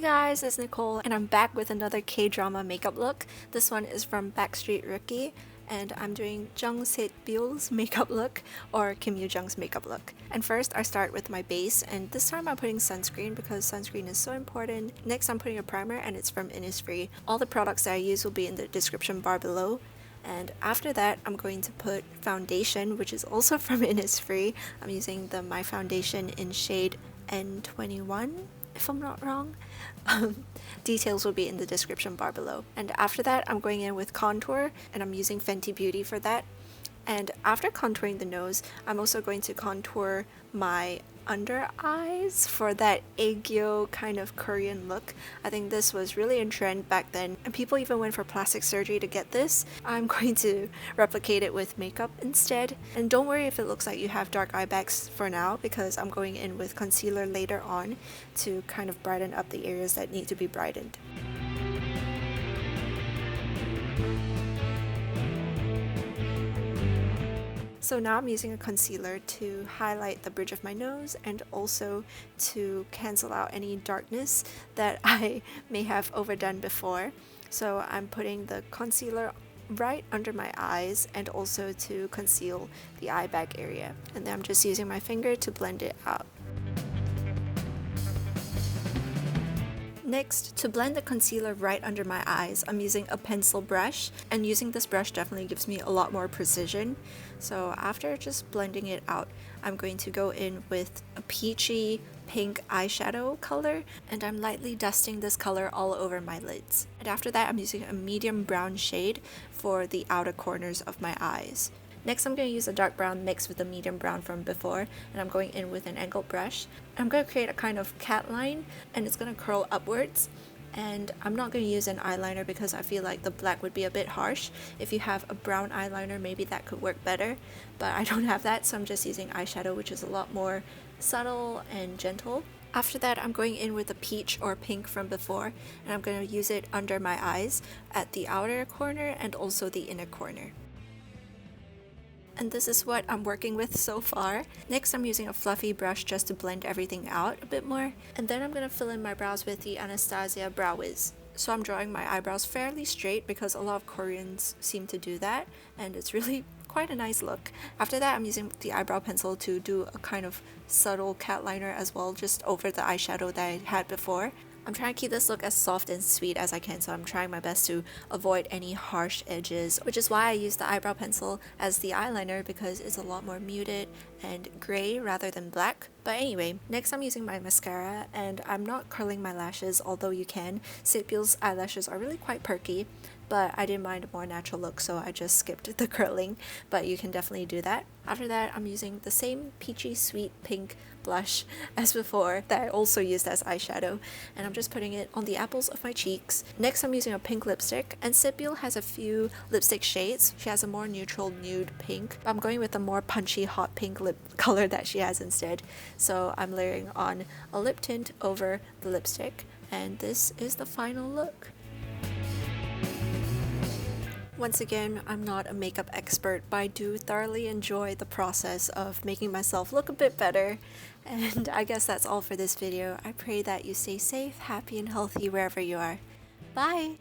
guys, it's Nicole and I'm back with another K-drama makeup look. This one is from Backstreet Rookie and I'm doing Jung Saet Byul's makeup look or Kim Yoo Jung's makeup look. And first I start with my base, and this time I'm putting sunscreen because sunscreen is so important. Next I'm putting a primer and it's from Innisfree. All the products that I use will be in the description bar below. And after that, I'm going to put foundation, which is also from Innisfree. I'm using the My Foundation in shade N21, if I'm not wrong. Details will be in the description bar below. And after that, I'm going in with contour, and I'm using Fenty Beauty for that. And after contouring the nose, I'm also going to contour my under eyes for that aegyo kind of Korean look. I think this was really in trend back then, and people even went for plastic surgery to get this. I'm going to replicate it with makeup instead. And don't worry if it looks like you have dark eye bags for now, because I'm going in with concealer later on to kind of brighten up the areas that need to be brightened. So now I'm using a concealer to highlight the bridge of my nose and also to cancel out any darkness that I may have overdone before. So I'm putting the concealer right under my eyes and also to conceal the eye bag area. And then I'm just using my finger to blend it out. Next, to blend the concealer right under my eyes, I'm using a pencil brush, and using this brush definitely gives me a lot more precision. So after just blending it out, I'm going to go in with a peachy pink eyeshadow color, and I'm lightly dusting this color all over my lids. And after that, I'm using a medium brown shade for the outer corners of my eyes. Next, I'm going to use a dark brown mixed with the medium brown from before, and I'm going in with an angled brush. I'm going to create a kind of cat line, and it's going to curl upwards. And I'm not going to use an eyeliner because I feel like the black would be a bit harsh. If you have a brown eyeliner, maybe that could work better, but I don't have that, so I'm just using eyeshadow, which is a lot more subtle and gentle. After that, I'm going in with the peach or pink from before, and I'm going to use it under my eyes at the outer corner and also the inner corner. And this is what I'm working with so far. Next, I'm using a fluffy brush just to blend everything out a bit more. And then I'm going to fill in my brows with the Anastasia Brow Wiz. So I'm drawing my eyebrows fairly straight because a lot of Koreans seem to do that, and it's really quite a nice look. After that, I'm using the eyebrow pencil to do a kind of subtle cat liner as well, just over the eyeshadow that I had before. I'm trying to keep this look as soft and sweet as I can, so I'm trying my best to avoid any harsh edges, which is why I use the eyebrow pencil as the eyeliner, because it's a lot more muted and gray rather than black. But anyway, next I'm using my mascara, and I'm not curling my lashes, although you can. Saet Byul's eyelashes are really quite perky, but I didn't mind a more natural look, so I just skipped the curling, but you can definitely do that. After that, I'm using the same peachy sweet pink blush as before that I also used as eyeshadow, and I'm just putting it on the apples of my cheeks. Next, I'm using a pink lipstick, and Saet Byul has a few lipstick shades. She has a more neutral nude pink, but I'm going with a more punchy hot pink lip color that she has instead. So I'm layering on a lip tint over the lipstick, and this is the final look. Once again, I'm not a makeup expert, but I do thoroughly enjoy the process of making myself look a bit better. And I guess that's all for this video. I pray that you stay safe, happy, and healthy wherever you are. Bye!